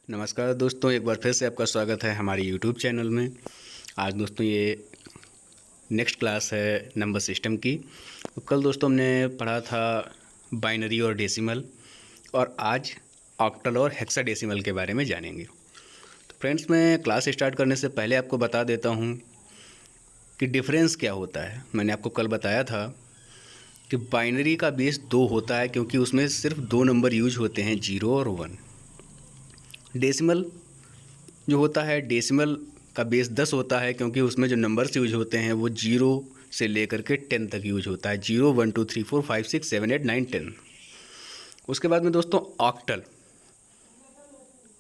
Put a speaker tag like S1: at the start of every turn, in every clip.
S1: नमस्कार दोस्तों, एक बार फिर से आपका स्वागत है हमारे यूट्यूब चैनल में। आज दोस्तों ये नेक्स्ट क्लास है नंबर सिस्टम की। तो कल दोस्तों हमने पढ़ा था बाइनरी और डेसिमल, और आज ऑक्टल और हेक्साडेसिमल के बारे में जानेंगे। तो फ्रेंड्स, मैं क्लास स्टार्ट करने से पहले आपको बता देता हूँ कि डिफरेंस क्या होता है। मैंने आपको कल बताया था कि बाइनरी का बेस 2 होता है, क्योंकि उसमें सिर्फ 2 नंबर यूज होते हैं, 0 और 1। डेसिमल जो होता है, डेसिमल का बेस 10 होता है, क्योंकि उसमें जो नंबर्स यूज होते हैं वो 0 से लेकर के 10 तक यूज होता है। 0 1 2 3 4 5 6 7 8 9 10। उसके बाद में दोस्तों ऑक्टल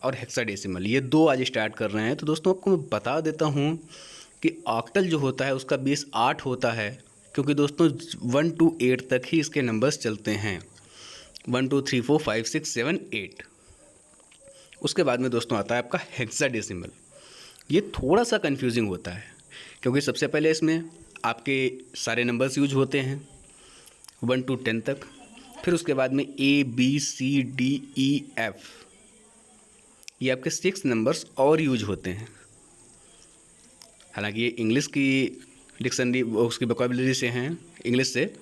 S1: और हेक्साडेसिमल, ये 2 आज स्टार्ट कर रहे हैं। तो दोस्तों आपको मैं बता देता हूँ कि ऑक्टल जो होता है उसका बेस 8 होता है, क्योंकि दोस्तों 1 to 8 तक ही इसके नंबर्स चलते हैं। 1 2 3 4 5 6 7 8। उसके बाद में दोस्तों आता है आपका हेक्साडेसिमल। ये थोड़ा सा कंफ्यूजिंग होता है, क्योंकि सबसे पहले इसमें आपके सारे नंबर्स यूज होते हैं 1 to 10 तक। फिर उसके बाद में ABCDEF, ये आपके 6 नंबर्स और यूज होते हैं। हालांकि ये इंग्लिश की डिक्शनरी उसकी वोकैबुलरी से हैं, इंग्लिश से,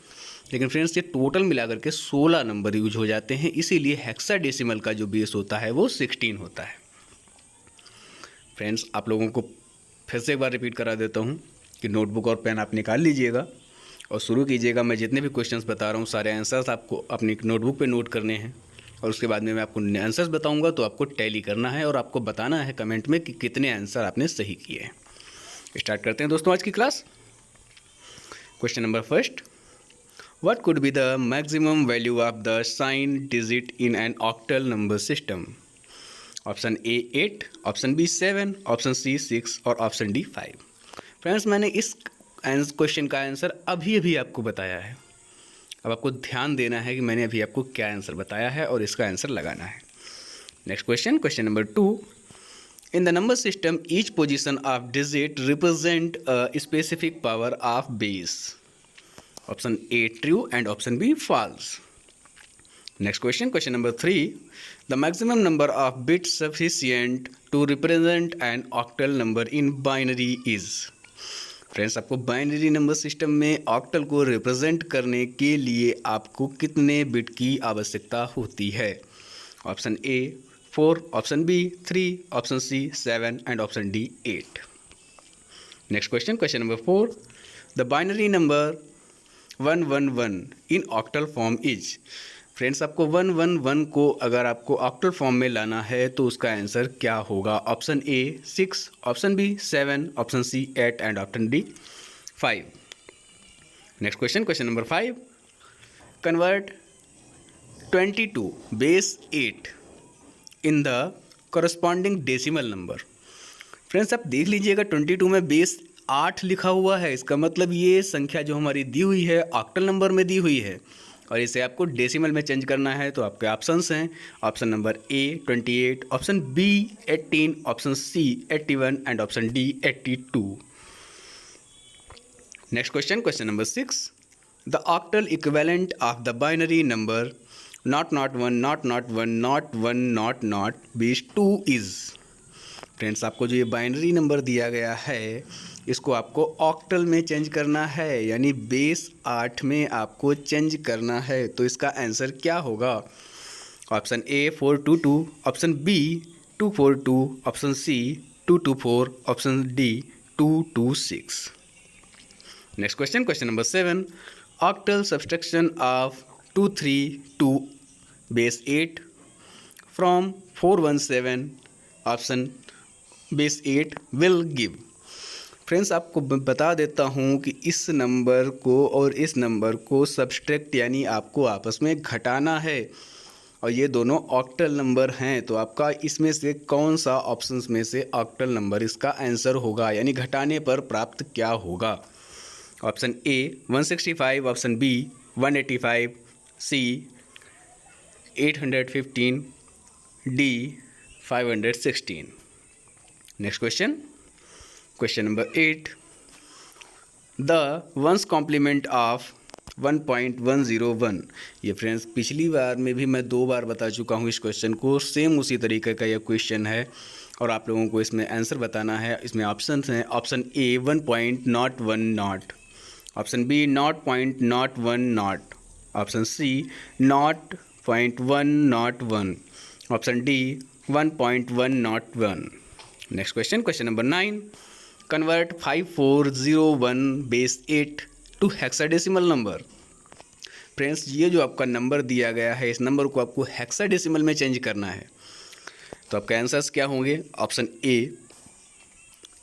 S1: लेकिन फ्रेंड्स ये टोटल मिलाकर के 16 नंबर यूज हो जाते हैं। इसीलिए हेक्साडेसिमल का जो बेस होता है वो 16 होता है। फ्रेंड्स, आप लोगों को फिर से एक बार रिपीट करा देता हूँ कि नोटबुक और पेन आप निकाल लीजिएगा और शुरू कीजिएगा। मैं जितने भी क्वेश्चंस बता रहा हूँ सारे आंसर्स आपको अपनी नोटबुक पे नोट करने हैं, और उसके बाद में मैं आपको आंसर्स बताऊँगा तो आपको टैली करना है और आपको बताना है कमेंट में कि कितने आंसर आपने सही किए हैं। स्टार्ट करते हैं दोस्तों आज की class. Question number first, what could be the maximum value of the sign digit in an octal number system? Option A 8, option B 7, option C 6 और ऑप्शन डी 5। फ्रेंड्स, मैंने इस क्वेश्चन का आंसर अभी अभी आपको बताया है। अब आपको ध्यान देना है कि मैंने अभी आपको क्या आंसर बताया है और इसका आंसर लगाना है। Next question, question number 2, in the number system each position of digit represent a specific power of base. Option A true and option B false. Next question, question number 3. The maximum number of bits sufficient to represent an octal number in binary is. Friends, आपको binary number system में octal को represent करने के लिए आपको कितने bit की आवश्यकता होती है? Option A 4, option B 3, option C 7 and option D 8। Next question, question number 4. The binary number 111 in octal form is. Friends, आपको 111 को अगर आपको ऑक्टल फॉर्म में लाना है तो उसका आंसर क्या होगा? Option A 6, option B 7, option C 8 and option D 5। Next question, question number 5. Convert 22 base 8 in the corresponding decimal number. Friends, आप देख लीजिएगा 22 में बेस 8 लिखा हुआ है। इसका मतलब ये संख्या जो हमारी दी हुई है ऑक्टल नंबर में दी हुई है, और इसे आपको डेसिमल में चेंज करना है। तो आपके ऑप्शंस हैं, option number A 28, option B 18, option C 81 and option D 82। Next question, question number 6. The octal equivalent of the binary number not 1 not 1 not 1 not base 2 is. Friends, आपको जो ये binary number दिया गया है इसको आपको octal में change करना है, यानी बेस 8 में आपको चेंज करना है। तो इसका आंसर क्या होगा? Option A 422, option B 242, option C 224, option D 226। Next question, question number 7. Octal subtraction of 232 base 8 from 417 option base 8 will give. Friends, आपको बता देता हूँ कि इस नंबर को और इस नंबर को सब्सट्रैक्ट यानी आपको आपस में घटाना है, और ये दोनों ऑक्टल नंबर हैं। तो आपका इसमें से कौन सा ऑप्शंस में से ऑक्टल नंबर इसका आंसर होगा, यानी घटाने पर प्राप्त क्या होगा? Option A 165, option B 185, C 815, D 516। Next question, question number 8. The ones complement of 1.101। ये फ्रेंड्स पिछली बार में भी मैं 2 बार बता चुका हूँ इस क्वेश्चन को, सेम उसी तरीके का यह क्वेश्चन है और आप लोगों को इसमें आंसर बताना है। इसमें ऑप्शन हैं, option A 1.010, option B 0.010, option C 0.101, option D 1.101। Next question, question number 9, convert 5401 base 8 to hexadecimal number. Friends ये जो आपका नंबर दिया गया है, इस नंबर को आपको हेक्साडेसिमल में चेंज करना है। तो आपके आंसर्स क्या होंगे? Option A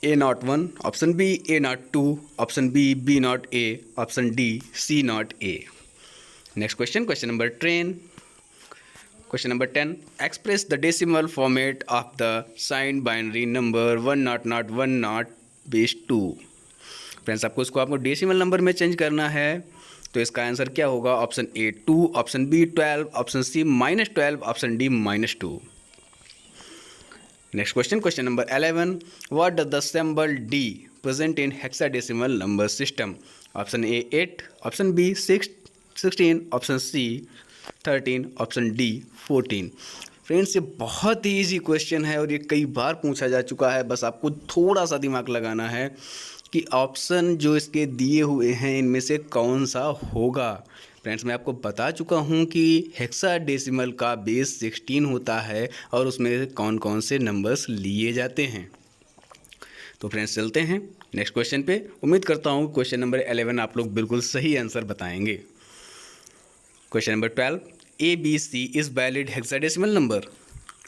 S1: A01, option B A02, option B B0A, option D C0A। Next question, question number 10, question number 10, express the decimal format of the sign binary number 10010 base 2। Friends आपको decimal number में change करना है, तो इसका answer क्या होगा? Option A 2, option B 12, option C -12, option D -2। Next question, question number 11, what does the symbol D present in hexadecimal number system? Option A 8, option B 16, option C 13, option D 14। Friends ये बहुत ही easy question है और ये कई बार पूछा जा चुका है। बस आपको थोड़ा सा दिमाग लगाना है कि ऑप्शन जो इसके दिए हुए हैं इनमें से कौन सा होगा। फ्रेंड्स मैं आपको बता चुका हूँ कि हेक्साडेसिमल का बेस 16 होता है और उसमें कौन कौन से नंबर्स लिए जाते हैं। तो फ्रेंड्स चलते हैं नेक्स्ट क्वेश्चन पे। उम्मीद करता हूँ क्वेश्चन नंबर 11 आप लोग बिल्कुल सही आंसर बताएंगे। Question number 12, ABC is valid hexadecimal number?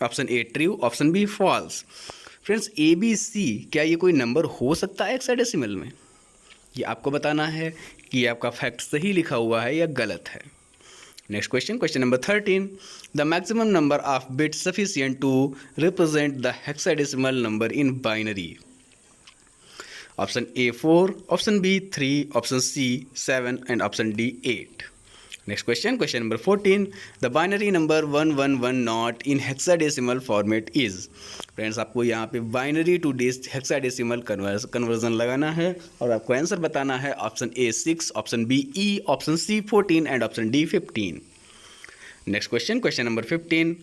S1: Option A true, option B false. Friends ABC क्या ये कोई नंबर हो सकता है हेक्साडेसिमल में? ये आपको बताना है कि आपका फैक्ट सही लिखा हुआ है या गलत है। Next question, question number 13, the maximum number of bits sufficient to represent the hexadecimal number in binary? Option A 4, option B 3, option C 7 and option D 8। Next question, question number 14, the binary number 111 not in hexadecimal format is? Friends आपको यहाँ पे binary to hexadecimal conversion लगाना है और आपको answer बताना है। Option A 6, option B E, option C 14 and option D 15। Next question, question number 15,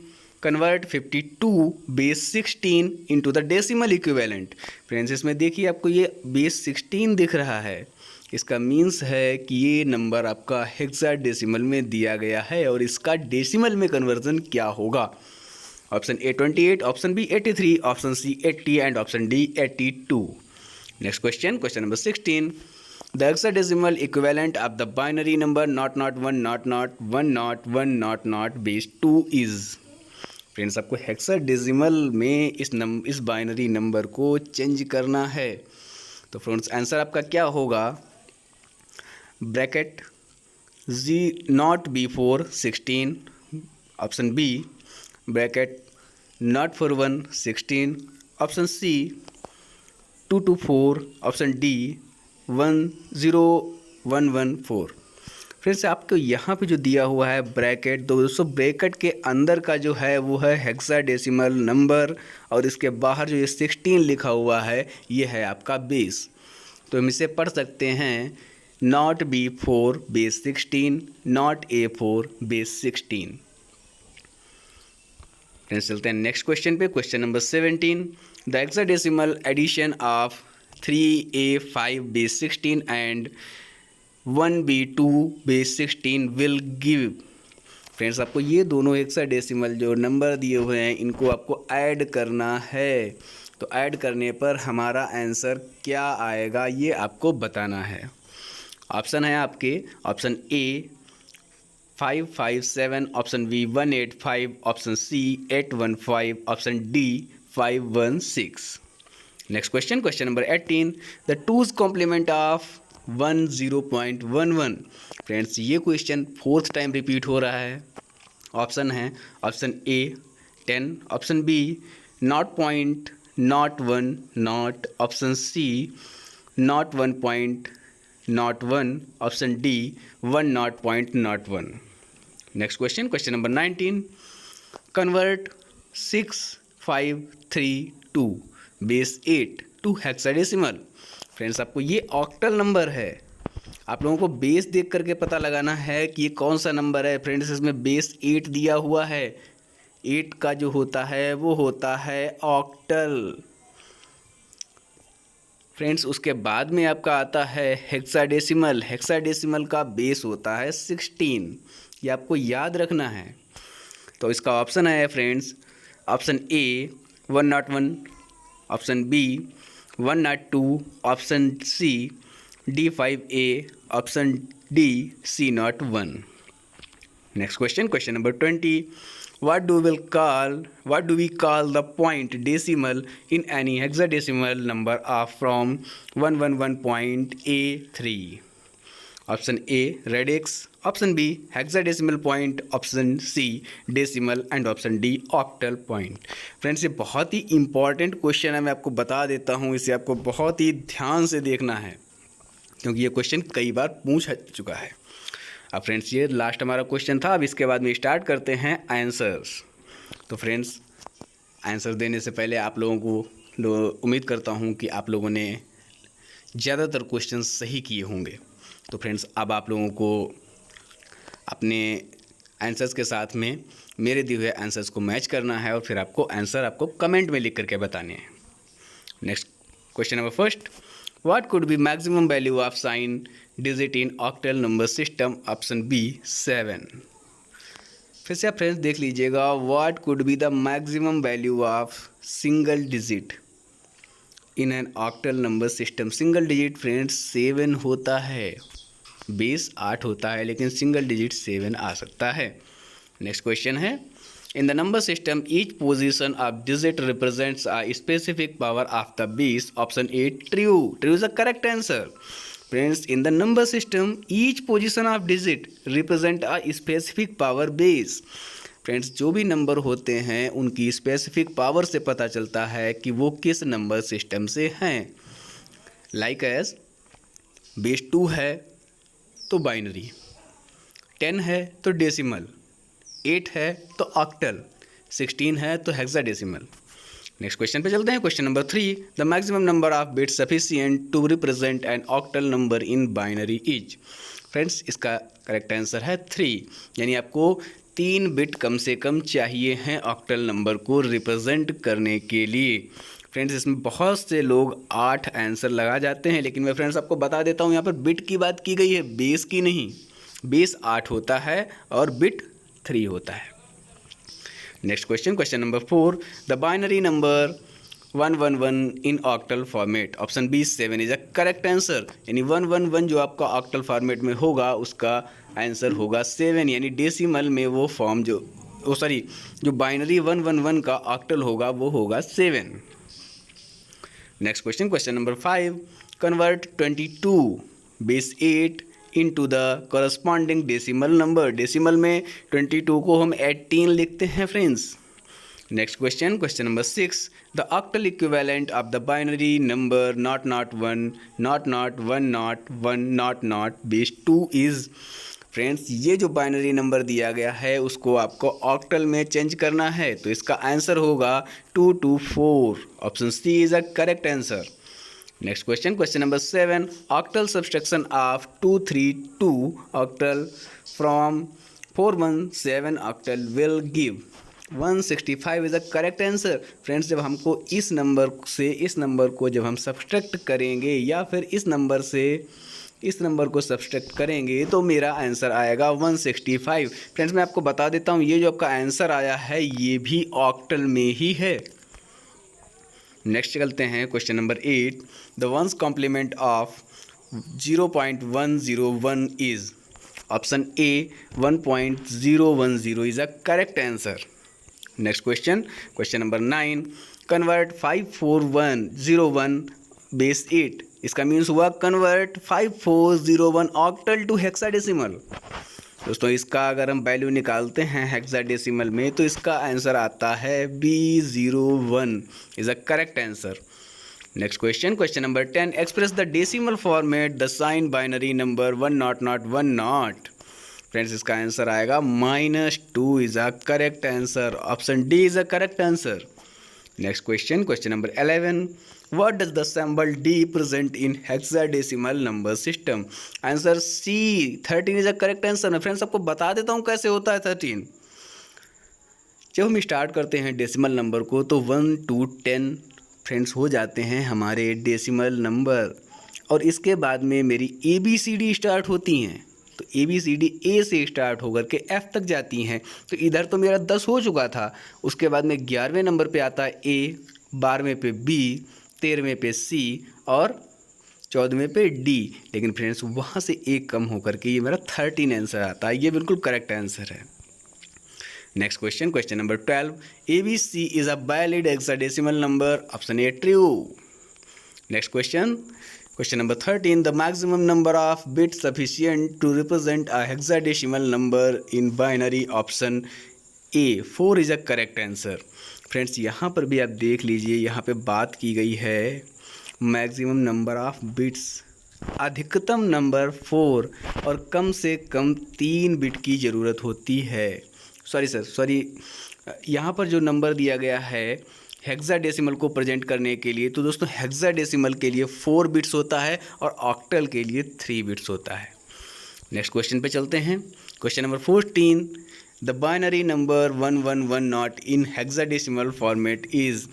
S1: convert 52 base 16 into the decimal equivalent. Friends इसमें देखिए आपको ये बेस 16 दिख रहा है, इसका मीन्स है कि ये नंबर आपका हेक्साडेसिमल में दिया गया है और इसका डेसिमल में कन्वर्जन क्या होगा? Option A 28, option B 83, option C 80 and option D 82। Next question, question number 16, the hexadecimal equivalent of the binary number 001001010 base 2 is? Friends आपको हेक्साडेसिमल में इस बाइनरी नंबर को चेंज करना है। तो फ्रेंड्स आंसर आपका क्या होगा? Bracket not before 16, option B bracket not for 1 16, option C 2 to 4, option D 10114। फिर से आपको यहाँ पे जो दिया हुआ है ब्रैकेट, दोस्तों ब्रैकेट के अंदर का जो है वो है हेक्साडेसिमल नंबर और इसके बाहर जो ये 16 लिखा हुआ है ये है आपका बेस। तो हम इसे पढ़ सकते हैं not B4 base 16, not A4 base 16। Friends चलते हैं नेक्स्ट क्वेश्चन पे, question number 17, the hexadecimal addition of 3A5 base 16 and 1B2 base 16 will give? Friends आपको ये दोनों हेक्साडेसिमल जो नंबर दिए हुए हैं इनको आपको ऐड करना है। तो ऐड करने पर हमारा आंसर क्या आएगा ये आपको बताना है। ऑप्शन है आपके, option A 557, option B 185, option C 815, option D 516। Next question, question number 18, the two's complement of 10.11। Friends ये क्वेश्चन 4th टाइम रिपीट हो रहा है। ऑप्शन है, option A 10, option B 0.01, option C 0.01, option D 10.01। Next question, question number 19, convert 6532 base 8 to hexadecimal. Friends आपको ये octal number है, आप लोगों को बेस देख करके पता लगाना है कि ये कौन सा नंबर है। फ्रेंड्स इसमें बेस 8 दिया हुआ है। 8 का जो होता है वो होता है ऑक्टल। फ्रेंड्स उसके बाद में आपका आता है हेक्साडेसिमल। हेक्साडेसिमल का बेस होता है 16। ये आपको याद रखना है। तो इसका ऑप्शन है friends, option A 101, option B 102, option C D5A, option D C01। Next question, question number 20, what do we call the point decimal in any hexadecimal number of from 111.A3? Option A radix, option B hexadecimal point, option C decimal and option D octal point. Friends ये बहुत ही important question है, मैं आपको बता देता हूँ। इसे आपको बहुत ही ध्यान से देखना है क्योंकि ये क्वेश्चन कई बार पूछ चुका है। अब फ्रेंड्स ये लास्ट हमारा क्वेश्चन था। अब इसके बाद में स्टार्ट करते हैं आंसर्स। तो फ्रेंड्स आंसर देने से पहले आप लोगों को उम्मीद करता हूँ कि आप लोगों ने ज़्यादातर क्वेश्चन सही किए होंगे। तो फ्रेंड्स अब आप लोगों को अपने आंसर्स के साथ में मेरे दिए हुए आंसर्स को मैच करना है और फिर आपको आंसर आपको कमेंट में लिख करके बताने हैं। Next question number first, what could be maximum value of sign digit in octal number system? Option B 7। फिर से आप फ्रेंड्स देख लीजिएगा, what could be the maximum value of single digit in an octal number system? Single digit friends 7 होता है। Base 8 होता है लेकिन सिंगल डिजिट 7 आ सकता है। नेक्स्ट क्वेश्चन है, इन the number system each position of digit represents a specific power of the base? Option A true. True is the correct answer. Friends in the number system each position of digit represent a specific power base. Friends जो भी number होते हैं उनकी specific power से पता चलता है कि वो किस नंबर सिस्टम से हैं। लाइक एज बेस 2 है तो बाइनरी, 10 है तो डेसिमल, 8 है तो ऑक्टल, 16 है तो हेक्साडेसिमल। नेक्स्ट क्वेश्चन पे चलते हैं। Question number 3, the maximum number of bits sufficient to represent an octal number in binary is? Friends इसका करेक्ट आंसर है 3, यानी आपको 3 बिट कम से कम चाहिए हैं ऑक्टल नंबर को रिप्रेजेंट करने के लिए। फ्रेंड्स इसमें बहुत से लोग 8 आंसर लगा जाते हैं, लेकिन मैं फ्रेंड्स आपको बता देता हूँ यहाँ पर बिट की बात की गई है, बेस की नहीं। बेस 8 होता है और बिट 3 होता है। Next question, question number 4, the binary number 111 in octal format? Option B 7 is a correct answer, यानी 111 जो आपका ऑक्टल फॉर्मेट में होगा उसका आंसर होगा 7, यानी डेसिमल में वो फॉर्म जो बाइनरी 111 का ऑक्टल होगा वो होगा 7। Next question, question number 5, convert 22 base 8 into the corresponding decimal number? Decimal में 22 को हम 18 लिखते हैं friends. Next question, question number 6, the octal equivalent of the binary number not 1 not 1 not 1 not base 2 is? Friends ये जो binary number दिया गया है उसको आपको ऑक्टल में चेंज करना है, तो इसका आंसर होगा 224। Option C is a correct answer. Next question, question number 7, octal subtraction of 232 octal from 417 octal will give 165 is a correct answer. Friends जब हमको इस नंबर से इस नंबर को जब हम सब्सट्रैक्ट करेंगे या फिर इस नंबर से इस नंबर को सब्सट्रैक्ट करेंगे तो मेरा आंसर आएगा 165। फ्रेंड्स मैं आपको बता देता हूँ ये जो आपका आंसर आया है ये भी ऑक्टल में ही है। नेक्स्ट चलते हैं question number 8, the one's complement of 0.101 is? Option A 1.010 is a correct answer. Next question, question number 9, convert 54101 base 8? इसका मीन्स हुआ कन्वर्ट 5401 ऑक्टल टू हेक्साडेसिमल। दोस्तों इसका अगर हम वैल्यू निकालते हैं हेक्साडेसिमल में तो इसका आंसर आता है B01 is a correct answer. Next question, question number 10, express the decimal format the sign binary number 100 friends इसका आंसर आएगा -2 is a correct answer. Option D is a correct answer. Next question, question number 11, what does the symbol D present in hexadecimal number system? Answer C 13 is a correct answer. मैं friends आपको बता देता हूँ कैसे होता है 13। जब हम स्टार्ट करते हैं डेसिमल नंबर को तो 1 to 10 फ्रेंड्स हो जाते हैं हमारे डेसिमल नंबर, और इसके बाद में मेरी ABCD स्टार्ट होती हैं। तो ABCD A से स्टार्ट होकर के F तक जाती हैं। तो इधर तो मेरा 10 हो चुका था, उसके बाद में 11वें नंबर पे आता है A, 12वें पे B, 13वें पे C और 14वें पे D। लेकिन फ्रेंड्स वहाँ से एक कम होकर के ये मेरा 13 आंसर आता है। ये बिल्कुल करेक्ट आंसर है। Next question, question number 12, ABC is a valid hexadecimal number? Option A true. Next question, question number 13, the maximum number of bit sufficient to represent a hexadecimal number in binary? Option A 4 is a correct answer. Friends यहाँ पर भी आप देख लीजिए, यहाँ पे बात की गई है मैक्सिमम नंबर ऑफ बिट्स, अधिकतम नंबर 4 और कम से कम 3 बिट की ज़रूरत होती है। सॉरी, यहाँ पर जो नंबर दिया गया है हेक्साडेसिमल को प्रेजेंट करने के लिए, तो दोस्तों हेक्साडेसिमल के लिए 4 बिट्स होता है और ऑक्टल के लिए 3 बिट्स होता है। नेक्स्ट क्वेश्चन पे चलते हैं। Question number 14, the binary number 111 not in hexadecimal format is?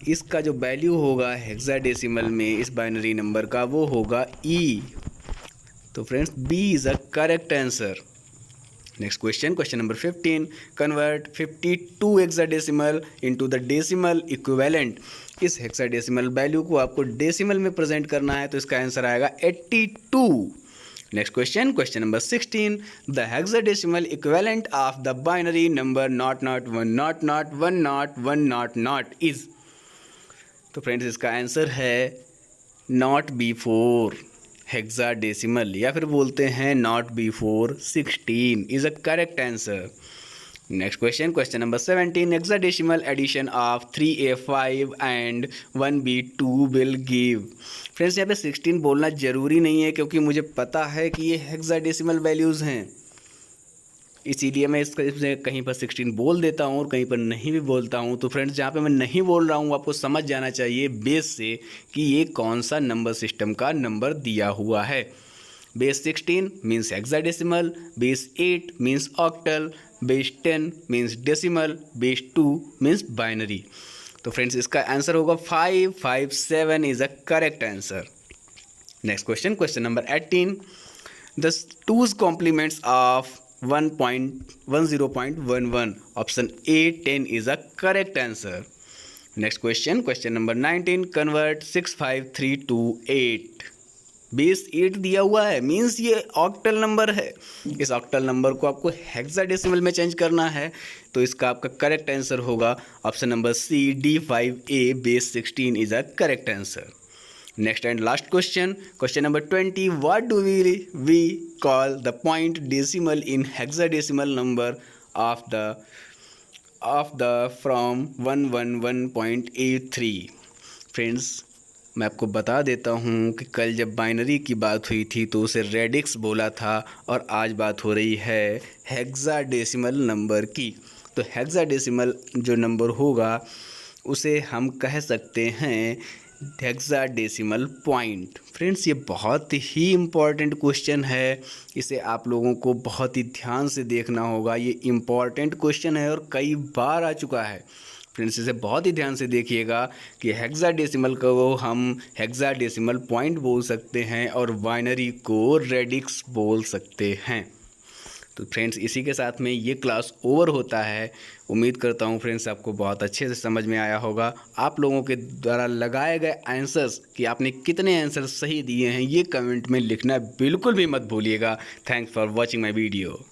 S1: इसका जो वैल्यू होगा हेक्साडेसिमल में इस बाइनरी नंबर का वो होगा E। तो friends B is a correct answer. Next question, question number 15, convert 52 hexadecimal into the decimal equivalent? इस हेक्साडेसिमल वैल्यू को आपको डेसिमल में प्रेजेंट करना है, तो इसका आंसर आएगा 82। Next question, question number 16, the hexadecimal equivalent of the binary number nought nought 1 nought nought 1 not 1 nought nought is? तो फ्रेंड्स इसका आंसर है नॉट बिफोर हेक्साडेसिमल, या फिर बोलते हैं nought before 16 is a correct answer. Next question, question number 17, hexadecimal addition of 3A5 and 1B2 will give? Friends यहाँ पे 16 बोलना ज़रूरी नहीं है, क्योंकि मुझे पता है कि ये हेक्साडेसिमल वैल्यूज़ हैं, इसीलिए मैं इससे कहीं पर 16 बोल देता हूँ और कहीं पर नहीं भी बोलता हूँ। तो फ्रेंड्स जहाँ पे मैं नहीं बोल रहा हूँ आपको समझ जाना चाहिए बेस से कि ये कौन सा नंबर सिस्टम का नंबर दिया हुआ है। Base 16 means hexadecimal, base 8 means octal, base 10 means decimal, base 2 means binary. तो फ्रेंड्स इसका आंसर होगा 557 is a correct answer. Next question, question number 18, the two's complements of 10.11 option A 10 is a correct answer. Next question, question number 19, convert 653 to 8? Base 8 दिया हुआ है, means ये octal number है। इस octal number को आपको hexadecimal में change करना है, तो इसका आपका करेक्ट आंसर होगा option number C D5A base 16 is a correct answer. Next and last question, question number 20, what do we call the point decimal in hexadecimal number of the from 111.83? Friends मैं आपको बता देता हूँ कि कल जब binary की बात हुई थी तो उसे रेडिक्स बोला था, और आज बात हो रही है हेक्साडेसिमल नंबर की। तो हेक्साडेसिमल जो नंबर होगा उसे हम कह सकते हैं हेक्साडेसिमल पॉइंट। फ्रेंड्स ये बहुत ही इम्पॉर्टेंट क्वेश्चन है, इसे आप लोगों को बहुत ही ध्यान से देखना होगा। ये इम्पॉर्टेंट क्वेश्चन है और कई बार आ चुका है। फ्रेंड्स इसे बहुत ही ध्यान से देखिएगा कि हेक्साडेसिमल को हम हेक्साडेसिमल पॉइंट बोल सकते हैं और बाइनरी को रेडिक्स बोल सकते हैं। तो फ्रेंड्स इसी के साथ में ये क्लास ओवर होता है। उम्मीद करता हूँ फ्रेंड्स आपको बहुत अच्छे से समझ में आया होगा। आप लोगों के द्वारा लगाए गए आंसर्स कि आपने कितने आंसर सही दिए हैं ये कमेंट में लिखना बिल्कुल भी मत भूलिएगा। Thanks for watching my video.